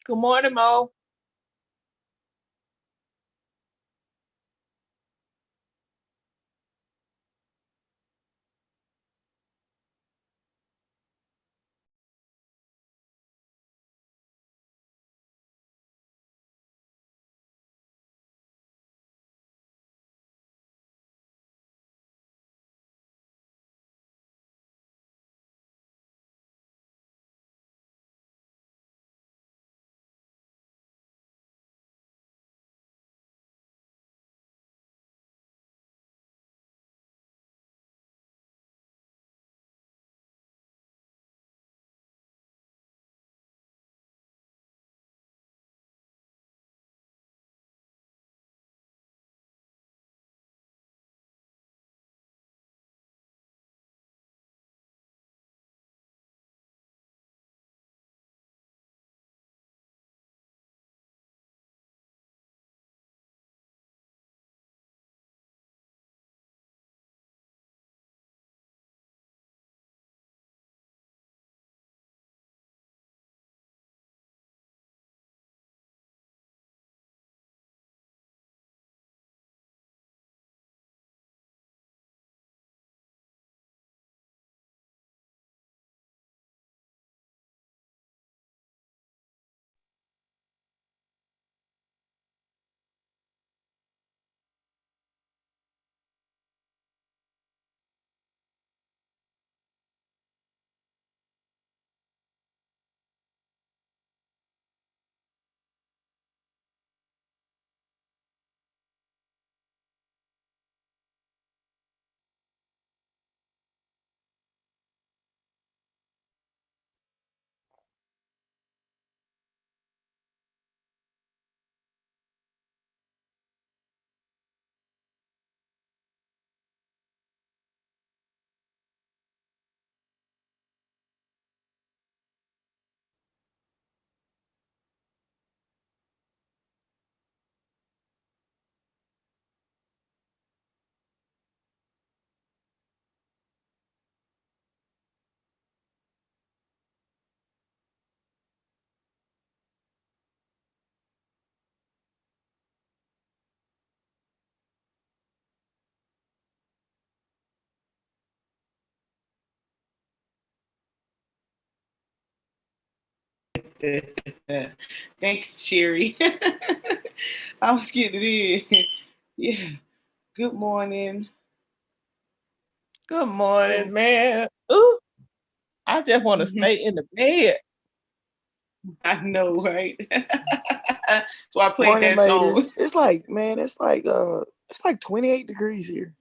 Good morning, Mo. Thanks, Sherry. I was getting it in. Yeah. Good morning. Good Good. morning, man. Ooh, I just want to stay in the bed. I know, right? So I played Morning, that song. ladies. It's like, man, it's like 28 degrees here.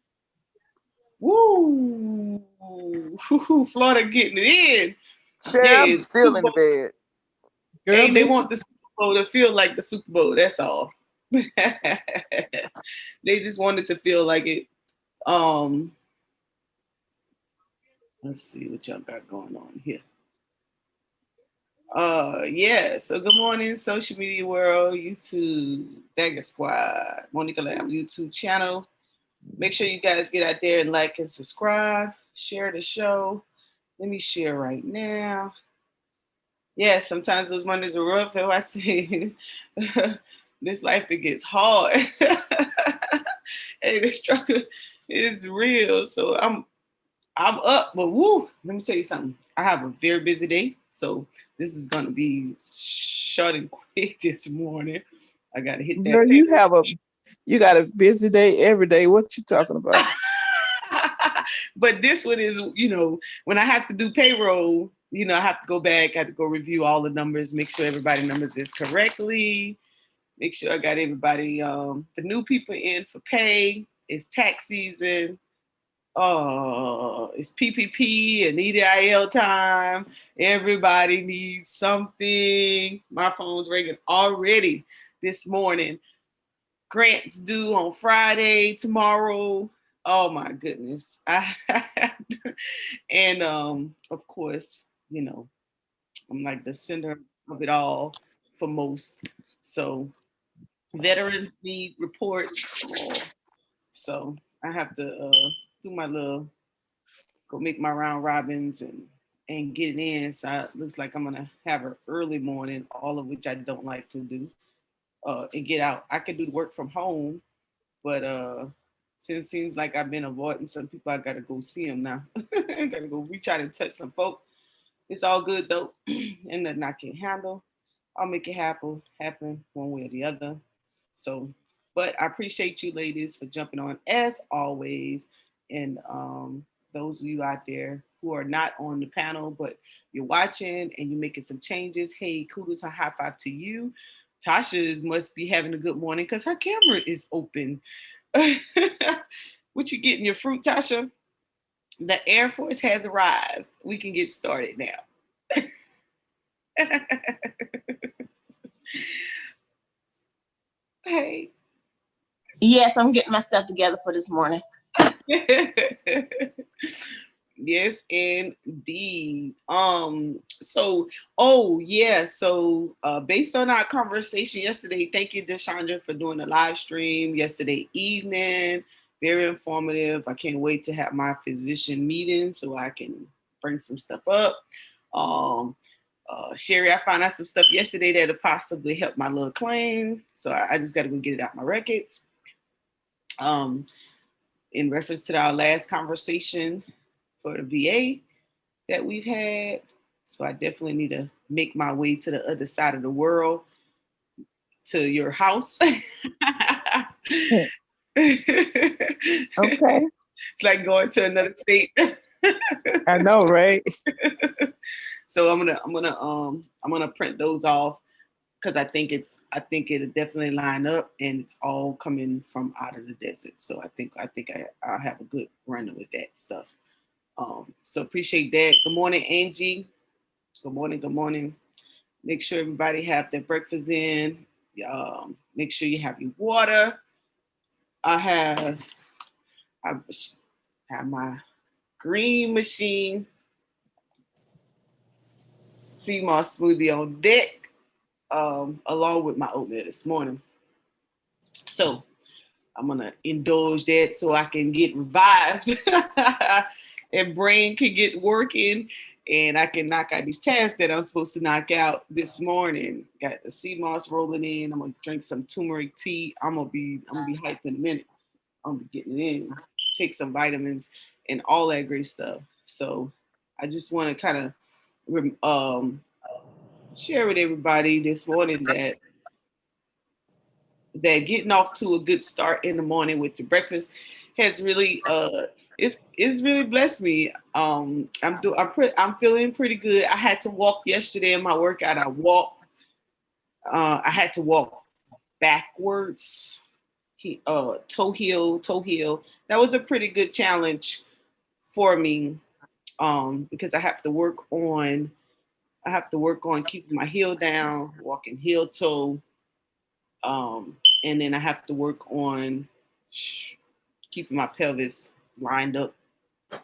Woo! Florida getting it in. Sure, I'm Yeah, still Super in the Bowl. bed. Girl, Hey, they me too. want the Super Bowl to feel like the Super Bowl. That's all. They just wanted to feel like it. Um, let's see what y'all got going on here. Yeah. So good morning, social media world, YouTube, Dagger Squad, Monica Lamb YouTube channel. Make sure you guys get out there and like and subscribe. Share the show. Let me share right now. Yeah, sometimes those Mondays are rough. If I say this life, it gets hard. Hey, the struggle is real. So I'm up, but woo, let me tell you something. I have a very busy day, so this is gonna be short and quick this morning. I gotta hit Girl, that paper. you got a busy day every day. What you talking about? But this one is, when I have to do payroll, I have to go back, I have to go review all the numbers, make sure everybody numbers is correctly, make sure I got everybody, the new people in for pay. It's tax season. It's PPP and EDIL time. Everybody needs something. My phone's ringing already this morning. Grants due on Friday, tomorrow. Oh my goodness. And of course, I'm like the center of it all for most. So veterans need reports. So I have to do my little go make my round robins and and getting in. So it looks like I'm gonna have an early morning, all of which I don't like to do. And get out. I could do work from home, but since it seems like I've been avoiding some people, I gotta go see them now. I gotta go reach out and touch some folk. It's all good though, and nothing I can handle. I'll make it happen one way or the other. So, but I appreciate you ladies for jumping on as always, and those of you out there who are not on the panel but you're watching and you're making some changes. Hey, kudos and high five to you. Tasha must be having a good morning because her camera is open. What you getting your fruit, Tasha? The Air Force has arrived. We can get started now. Hey. Yes, I'm getting my stuff together for this morning. Yes, indeed. So based on our conversation yesterday, thank you, Deshandra, for doing the live stream yesterday evening. Very informative. I can't wait to have my physician meeting so I can bring some stuff up. Sherry, I found out some stuff yesterday that'll possibly help my little claim. So I just got to go get it out my records. In reference to our last conversation for the VA that we've had. So I definitely need to make my way to the other side of the world, to your house. Okay. It's like going to another state. I know, right? So I'm gonna print those off because I think it'll definitely line up, and it's all coming from out of the desert. So I think I'll have a good run with that stuff. So appreciate that. Good morning, Angie. Good morning. Make sure everybody have their breakfast in. Make sure you have your water. I have my green machine, sea moss smoothie on deck, along with my oatmeal this morning. So I'm gonna indulge that so I can get revived and brain can get working and I can knock out these tasks that I'm supposed to knock out this morning. Got the sea moss rolling in. I'm gonna drink some turmeric tea. I'm gonna be hyped in a minute. I'm gonna be getting it in, take some vitamins and all that great stuff. So I just want to kind of share with everybody this morning that getting off to a good start in the morning with your breakfast has really it's really blessed me. I'm feeling pretty good. I had to walk yesterday in my workout. I had to walk backwards, toe heel. That was a pretty good challenge for me because I have to work on keeping my heel down, walking heel toe. And then I have to work on keeping my pelvis lined up.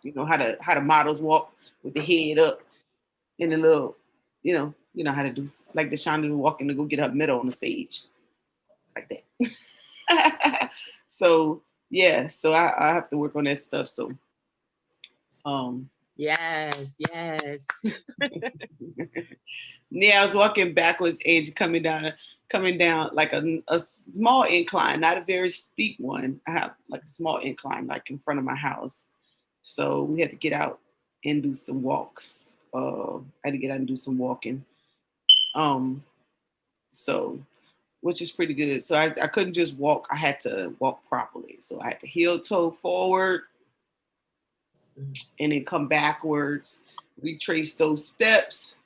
You know how the models walk with the head up and the little, you know how to do like the Shonda walking to go get her medal on the stage, like that. So yeah, so I have to work on that stuff. So Yes. yeah, I was walking backwards, edge coming down like a small incline, not a very steep one. I have like a small incline, like in front of my house. So we had to get out and do some walks. I had to get out and do some walking. So which is pretty good. So I couldn't just walk. I had to walk properly. So I had to heel toe forward and then come backwards, retrace those steps,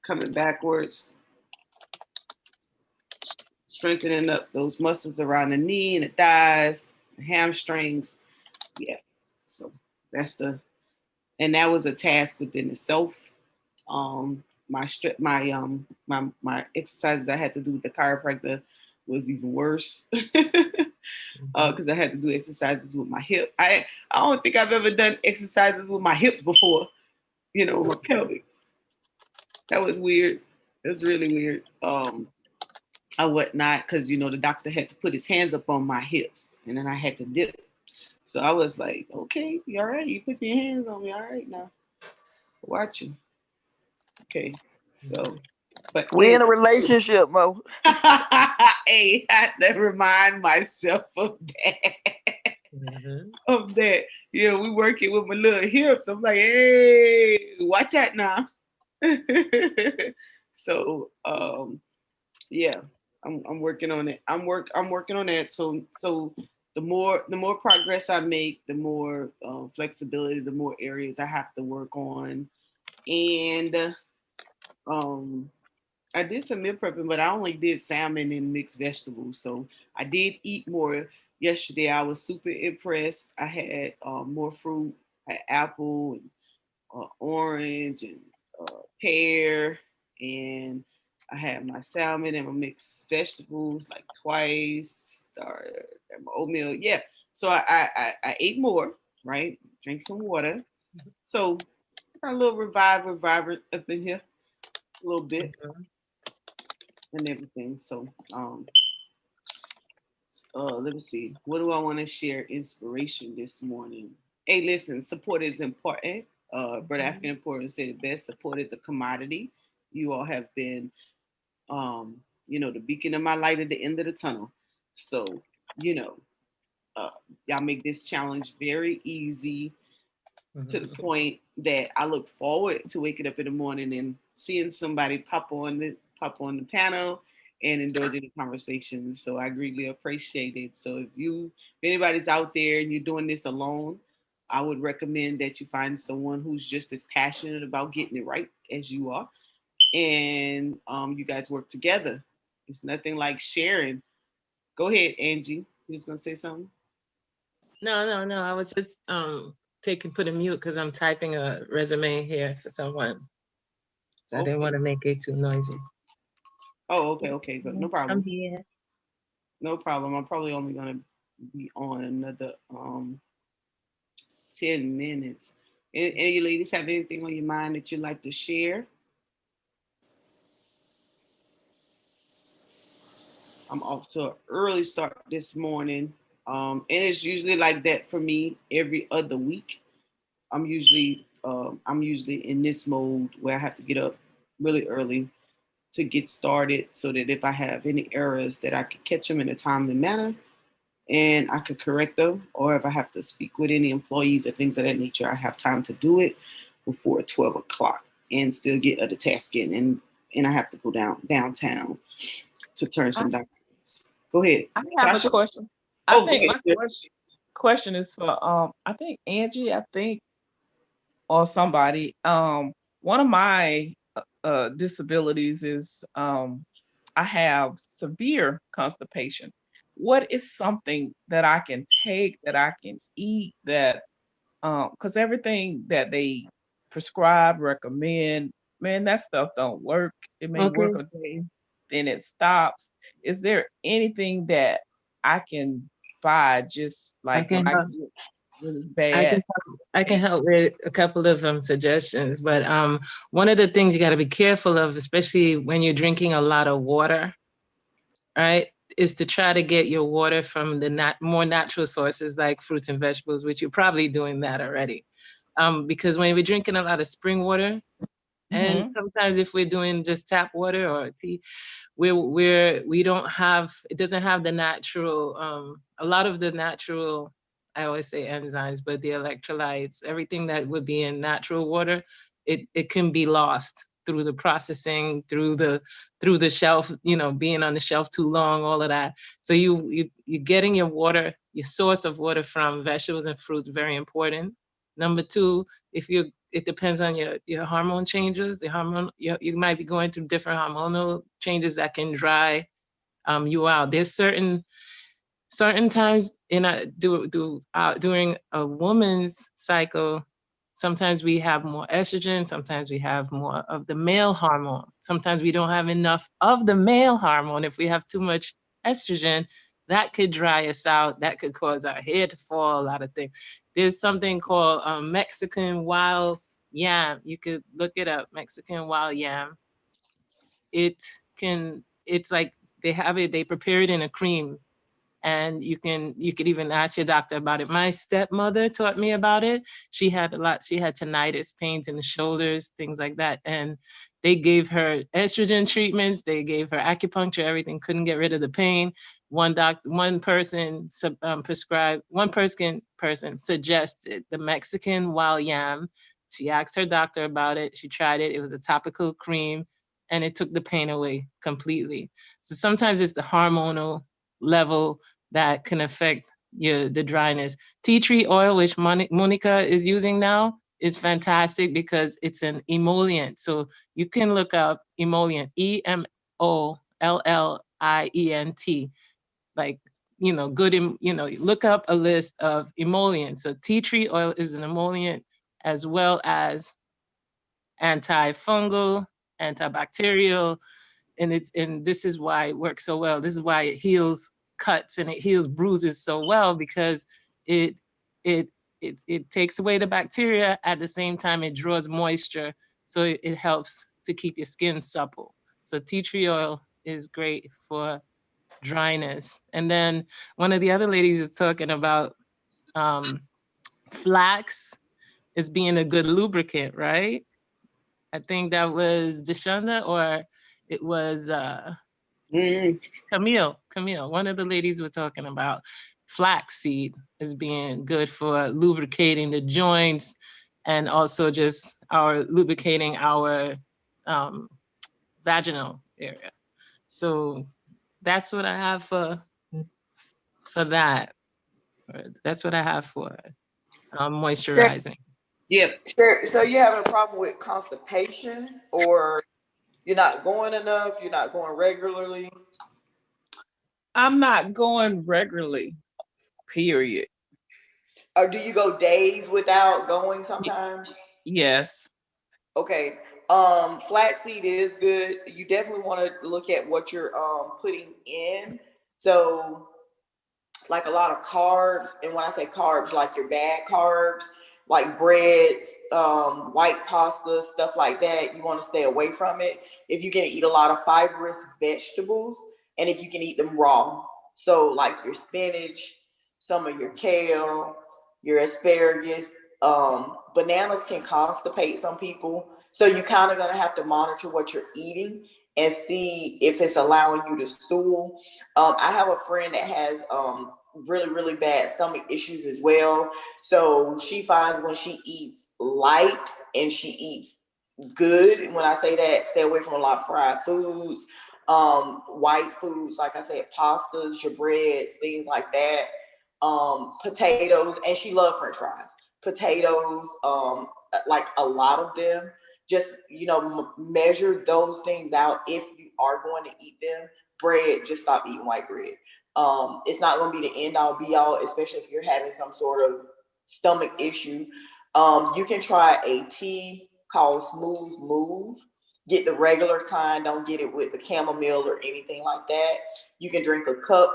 coming backwards, strengthening up those muscles around the knee and the thighs, the hamstrings. Yeah. So and that was a task within itself. My exercises I had to do with the chiropractor was even worse because I had to do exercises with my hip. I don't think I've ever done exercises with my hips before, my pelvic. That was weird. It was really weird. I whatnot because the doctor had to put his hands up on my hips and then I had to dip. So I was like, okay, you all right? You put your hands on me, all right now. Watching. Okay. So, but We in a relationship, Mo. hey, I had to remind myself of that. Of that. Yeah, we working with my little hips. I'm like, hey, watch out now. So yeah, I'm working on it. I'm working on that. So the more progress I make, the more flexibility, the more areas I have to work on. And I did some meal prepping, but I only did salmon and mixed vegetables. So I did eat more yesterday. I was super impressed. I had more fruit, I had apple and orange and pear, and I had my salmon and my mixed vegetables like twice, or my oatmeal. Yeah. So I ate more, right? Drink some water. So a little reviver up in here, a little bit and everything. So let me see. What do I want to share? Inspiration this morning. Hey, listen, support is important. Brother African Important said it best. Support is a commodity. You all have been, the beacon of my light at the end of the tunnel. So, you know, y'all make this challenge very easy to the point that I look forward to waking up in the morning and seeing somebody pop on the panel and indulging in conversations. So I greatly appreciate it. So if anybody's out there and you're doing this alone, I would recommend that you find someone who's just as passionate about getting it right as you are, and you guys work together. It's nothing like sharing. Go ahead, Angie. You was gonna say something? No. I was just put a mute because I'm typing a resume here for someone. So I didn't want to make it too noisy. Oh, okay, but no problem. I'm here. No problem. I'm probably only gonna be on another 10 minutes. Any you ladies have anything on your mind that you'd like to share? I'm off to an early start this morning. And it's usually like that for me every other week. I'm usually in this mode where I have to get up really early to get started so that if I have any errors that I could catch them in a timely manner and I could correct them, or if I have to speak with any employees or things of that nature, I have time to do it before 12 o'clock and still get other tasks in. And I have to go downtown to turn some documents. Go ahead. I have a question. I think my question is for I think Angie, or somebody. One of my disabilities is I have severe constipation. What is something that I can take, that I can eat, that because everything that they prescribe, recommend, man, that stuff don't work. It may work a day, then it stops. Is there anything that I can buy just like when I get really bad? I can help with a couple of suggestions, but one of the things you got to be careful of, especially when you're drinking a lot of water, right, is to try to get your water from the more natural sources like fruits and vegetables, which you're probably doing that already. Because when we're drinking a lot of spring water, and sometimes if we're doing just tap water or tea, we don't have, it doesn't have the natural, a lot of the natural, I always say enzymes, but the electrolytes, everything that would be in natural water, it can be lost through the processing, through the shelf, being on the shelf too long, all of that. So you're getting your water, your source of water from vegetables and fruits, very important. Number two, it depends on your hormone changes. You might be going through different hormonal changes that can dry you out. There's certain times during a woman's cycle, sometimes we have more estrogen, sometimes we have more of the male hormone. Sometimes we don't have enough of the male hormone. If we have too much estrogen, that could dry us out. That could cause our hair to fall, a lot of things. There's something called Mexican wild yam. You could look it up, Mexican wild yam. It's like they prepare it in a cream, And you could even ask your doctor about it. My stepmother taught me about it. She had tinnitus, pains in the shoulders, things like that. And they gave her estrogen treatments, they gave her acupuncture, everything, couldn't get rid of the pain. One person suggested the Mexican wild yam. She asked her doctor about it. She tried it. It was a topical cream and it took the pain away completely. So sometimes it's the hormonal level that can affect the dryness. Tea tree oil, which Monica is using now, is fantastic because it's an emollient. So you can look up emollient, EMOLLIENT, like, look up a list of emollients. So tea tree oil is an emollient, as well as antifungal, antibacterial, and this is why it works so well. This is why it heals cuts and it heals bruises so well, because it takes away the bacteria. At the same time, it draws moisture, so it helps to keep your skin supple. So tea tree oil is great for dryness. And then one of the other ladies was talking about flax as being a good lubricant, right? I think that was Deshonda, or it was Camille. One of the ladies were talking about flaxseed as being good for lubricating the joints, and also just lubricating our vaginal area. So that's what I have for that. That's what I have for moisturizing. Yep. Sure. So you having a problem with constipation, or you're not going enough? You're not going regularly? I'm not going regularly, period. Or do you go days without going sometimes? Yes. Okay. Flaxseed is good. You definitely want to look at what you're putting in. So like a lot of carbs, and when I say carbs, like your bad carbs, like breads, white pasta, stuff like that, you want to stay away from it. If you can eat a lot of fibrous vegetables, and if you can eat them raw, so like your spinach, some of your kale, your asparagus, bananas can constipate some people, so you kind of gonna have to monitor what you're eating and see if it's allowing you to stool. I have a friend that has really, really bad stomach issues as well. So she finds when she eats light and she eats good, and when I say that, stay away from a lot of fried foods, white foods, like I said, pastas, your breads, things like that, potatoes, and she loves French fries, potatoes, like a lot of them. Just, measure those things out if you are going to eat them. Bread, just stop eating white bread. It's not going to be the end all be all, especially if you're having some sort of stomach issue. You can try a tea called Smooth Move. Get the regular kind, don't get it with the chamomile or anything like that. You can drink a cup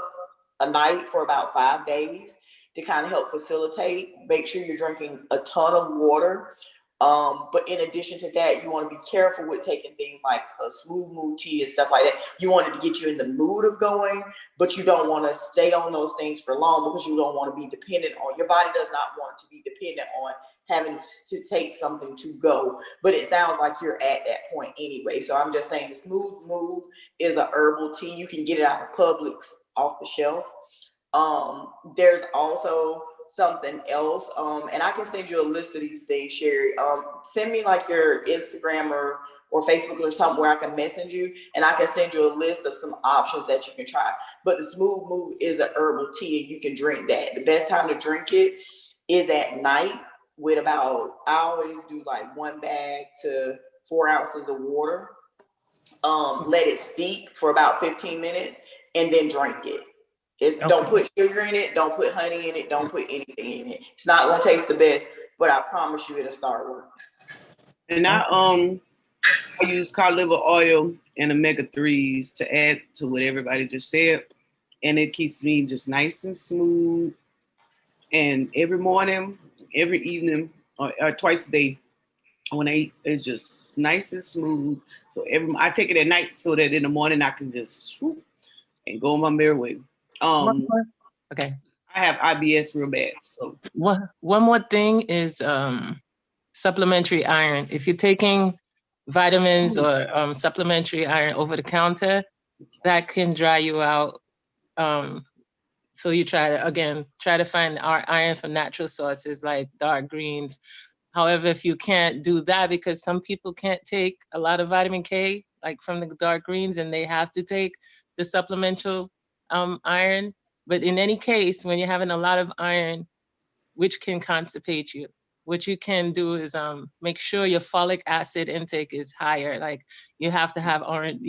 a night for about 5 days to kind of help facilitate. Make sure you're drinking a ton of water. But in addition to that, you want to be careful with taking things like a Smooth Move tea and stuff like that. You want it to get you in the mood of going, but you don't want to stay on those things for long, because you don't want to be dependent on, your body does not want to be dependent on having to take something to go. But it sounds like you're at that point anyway. So I'm just saying the Smooth Move is a herbal tea. You can get it out of Publix off the shelf. There's also something else, and I can send you a list of these things, Sherry. Send me like your Instagram or Facebook or something where I can message you, and I can send you a list of some options that you can try. But the Smooth Move is an herbal tea, and you can drink that. The best time to drink it is at night with about, I always do like 1 bag to 4 ounces of water. Let it steep for about 15 minutes and then drink it. Okay. Don't put sugar in it, don't put honey in it, don't put anything in it. It's not gonna taste the best, but I promise you it'll start working. And I use cod liver oil and omega-3s to add to what everybody just said. And it keeps me just nice and smooth. And every morning, every evening, or twice a day, when I eat, it's just nice and smooth. So I take it at night so that in the morning I can just swoop and go on my merry way. Okay. I have IBS real bad. So One more thing is supplementary iron. If you're taking vitamins or supplementary iron over the counter, that can dry you out. So you try to find our iron from natural sources like dark greens. However, if you can't do that, because some people can't take a lot of vitamin K, like from the dark greens, and they have to take the supplemental iron. But in any case, when you're having a lot of iron, which can constipate you, what you can do is make sure your folic acid intake is higher. Like you have to have oranges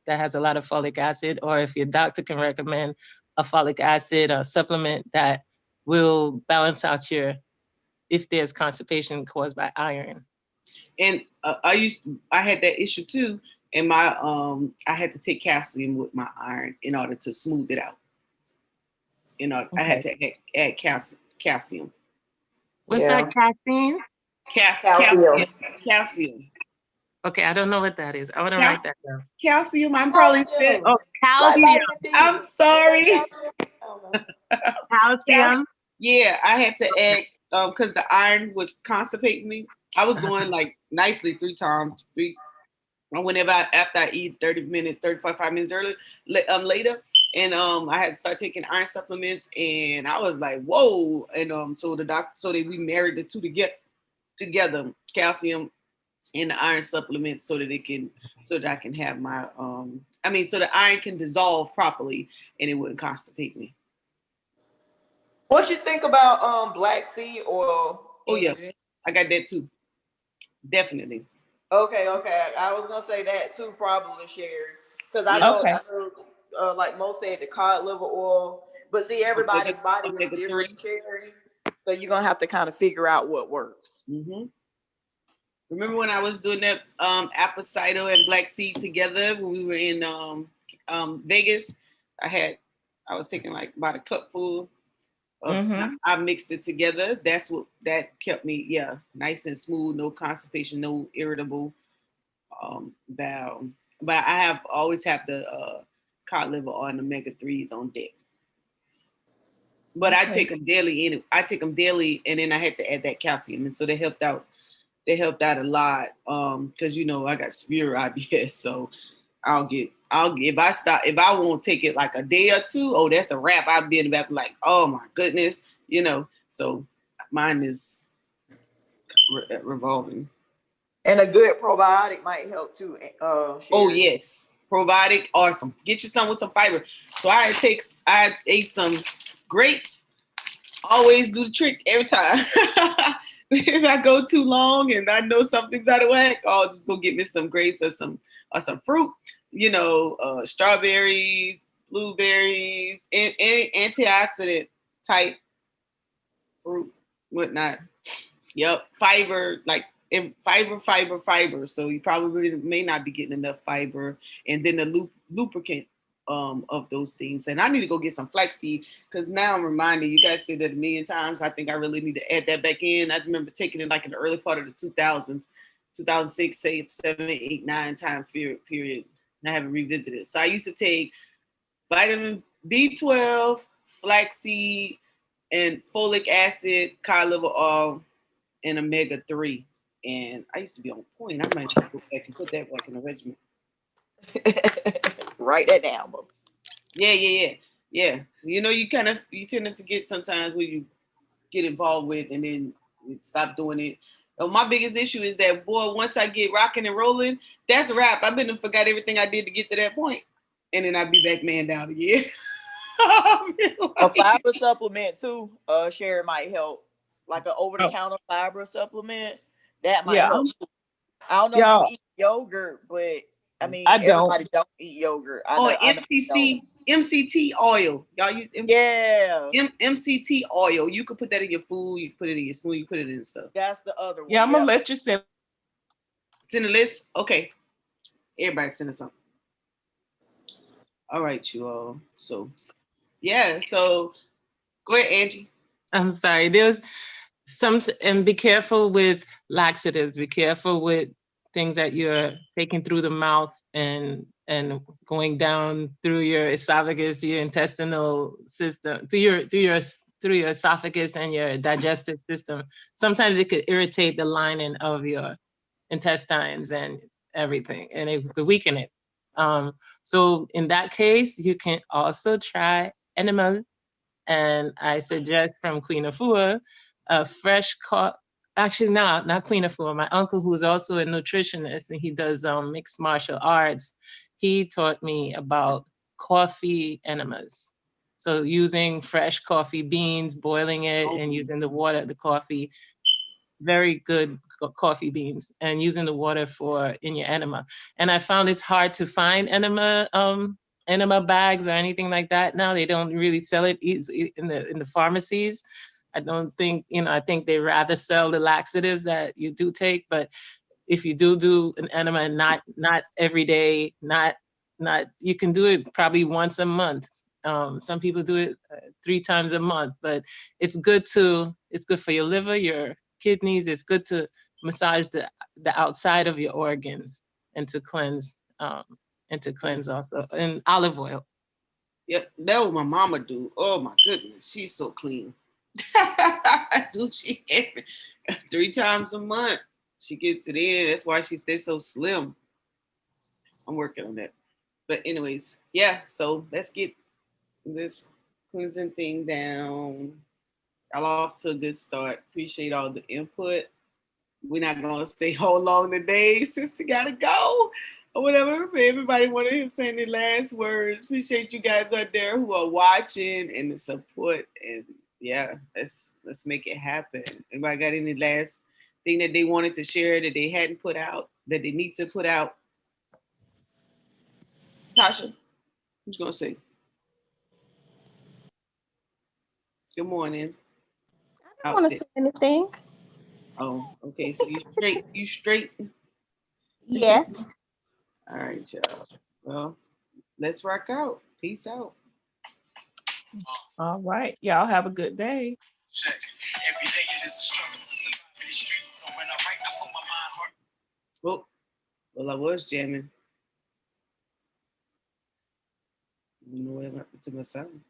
that has a lot of folic acid, or if your doctor can recommend a folic acid supplement that will balance out if there's constipation caused by iron. and I had that issue too, and my I had to take calcium with my iron in order to smooth it out. I had to add calcium. What's Yeah. that, caffeine? Calcium. Okay, I don't know what that is. I want to write that down. Calcium. I'm probably sick. Oh, calcium. Like I'm sorry. I don't know. Calcium. Yeah, I had to add because the iron was constipating me. I was going like nicely 3 times. Whenever after I eat 30 minutes, 35 minutes later. And I had to start taking iron supplements, and I was like, whoa. And so the doctor, we married the two together, calcium and the iron supplements, so that I can have my so the iron can dissolve properly and it wouldn't constipate me. What you think about black seed oil? Oh yeah, I got that too. Definitely. Okay. I was gonna say that too, probably, Sherry, because I know, like Mo said, the cod liver oil. But see, everybody's body is different, Sherry. So you're gonna have to kind of figure out what works. Mm-hmm. Remember when I was doing that apple cider and black seed together when we were in Vegas? I was taking like about a cupful. I mixed it together. That kept me, nice and smooth, no constipation, no irritable bowel. But I always have the cod liver oil and omega-3s on deck. But I take them daily. I take them daily, and then I had to add that calcium, and so they helped out. They helped out a lot because I got severe IBS, so if I won't take it like a day or two, oh, that's a wrap. I'll be in the back like, oh my goodness, So mine is revolving. And a good probiotic might help too. Sherry. Oh yes, probiotic, awesome. Get you some with some fiber. So I ate some grapes. Always do the trick every time. If I go too long and I know something's out of whack, I'll just go get me some grapes or some fruit. Strawberries, blueberries, and antioxidant type fruit, whatnot. Yep, fiber, like fiber. So you probably may not be getting enough fiber, and then the lubricant of those things. And I need to go get some flaxseed because now I'm reminded. You guys said that a million times. I think I really need to add that back in. I remember taking it like in the early part of the 2000s, 2006, say 7, 8, 9 time period. And I haven't revisited. So I used to take vitamin B12, flaxseed, and folic acid, cod liver oil, and omega-3. And I used to be on point. I might just go back and put that back in the regimen. Write that down, bro. Yeah. You tend to forget sometimes when you get involved with and then you stop doing it. My biggest issue is that, boy, once I get rocking and rolling, that's a wrap. I've been and forgot everything I did to get to that point. And then I'll be back man down again. A fiber supplement too, Sherry, might help. Like an over-the-counter fiber supplement. That might help. I don't know if you eat yogurt, but I mean, everybody don't eat yogurt. MCT oil. Y'all use MCT oil. You can put that in your food. You can put it in your smoothie. You put it in stuff. That's the other one. Yeah, I'm gonna let you send. It's in the list. Okay. Everybody send us something. All right, you all. So, So, go ahead, Angie. I'm sorry. There's and be careful with laxatives. Be careful with things that you're taking through the mouth and going down through your esophagus, your intestinal system, through your esophagus and your digestive system. Sometimes it could irritate the lining of your intestines and everything, and it could weaken it. So in that case, you can also try enemas. And I suggest from Queen Afua, a fresh actually not Queen Afua, my uncle who's also a nutritionist and he does mixed martial arts. He taught me about coffee enemas. So using fresh coffee beans, boiling it and using the water, the coffee, very good coffee beans, and using the water in your enema. And I found it's hard to find enema bags or anything like that now. They don't really sell it easy in the pharmacies. I don't think, I think they rather sell the laxatives that you do take. But if you do an enema, and not every day, not you can do it probably once a month. Some people do it 3 times a month, but it's good for your liver, your kidneys. It's good to massage the outside of your organs and to cleanse also, and olive oil. Yep, that was my mama do. Oh my goodness, she's so clean. Do she 3 times a month? She gets it in. That's why she stays so slim. I'm working on that. But anyways, yeah. So let's get this cleansing thing down. Y'all off to a good start. Appreciate all the input. We're not gonna stay whole long today. Sister gotta go. Or whatever. Everybody wanted him saying the last words. Appreciate you guys out there who are watching and the support. And yeah, let's make it happen. Anybody got any last thing that they wanted to share that they hadn't put out, that they need to put out? Tasha, who's gonna say? Good morning. I don't want to say anything. Oh, okay. So you straight? Yes. All right, y'all. Well, let's rock out. Peace out. All right. Y'all have a good day. Check. Every day it is a struggle to survive in the streets. So when I write, I put my mind hard. Well, I was jamming. You know what happened to my sound?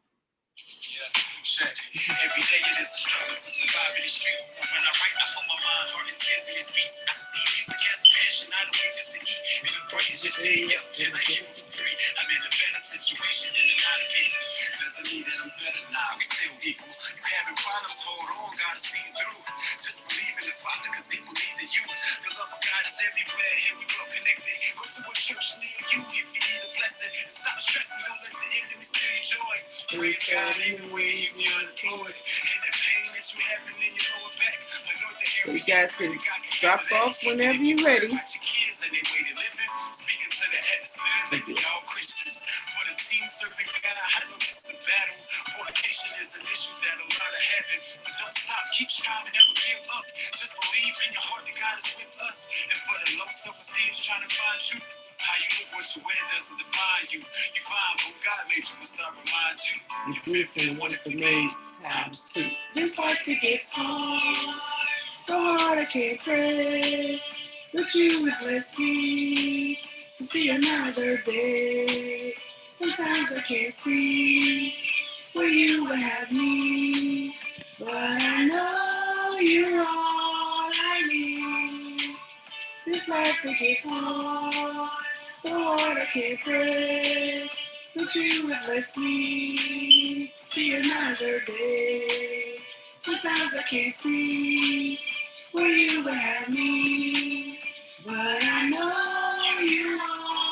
Yeah, check. Every day it is a struggle to survive in the streets. So when I write, I put my mind hard and tears in this beats. I see music as passion, not a way just to eat. If it brings your day up, then I give it for free. I'm in a better situation than a lot of people. Doesn't mean that I'm better now, we still equal. You having problems, hold on, gotta see it through. Just believe in the Father, cause he believed in you. The love of God is everywhere, and we well connected. Go to a church near you if you need a blessing. And stop stressing, don't let the enemy steal your joy. Praise God anyway if you're unemployed. And the pain that you having in your lower back. So you guys can drop off whenever you're ready. Speaking to the atmosphere, like we all Christians. For the team serving God, I know it's a battle. Fornication is an issue that a lot are having. But don't stop, keep striving, never give up. Just believe in your heart that God is with us. And for the low self-esteem, trying to find you. How you look, what you wear doesn't define you. You find who God made you and start remind you. You're fearfully and wonderfully made ×2. This life it gets hard, so hard I can't pray. But you would bless me to see another day. Sometimes I can't see where you would have me, but I know you're all I need. This life it gets hard, so hard I can't pray. But you would bless me to see another day. Sometimes I can't see where you would have me, but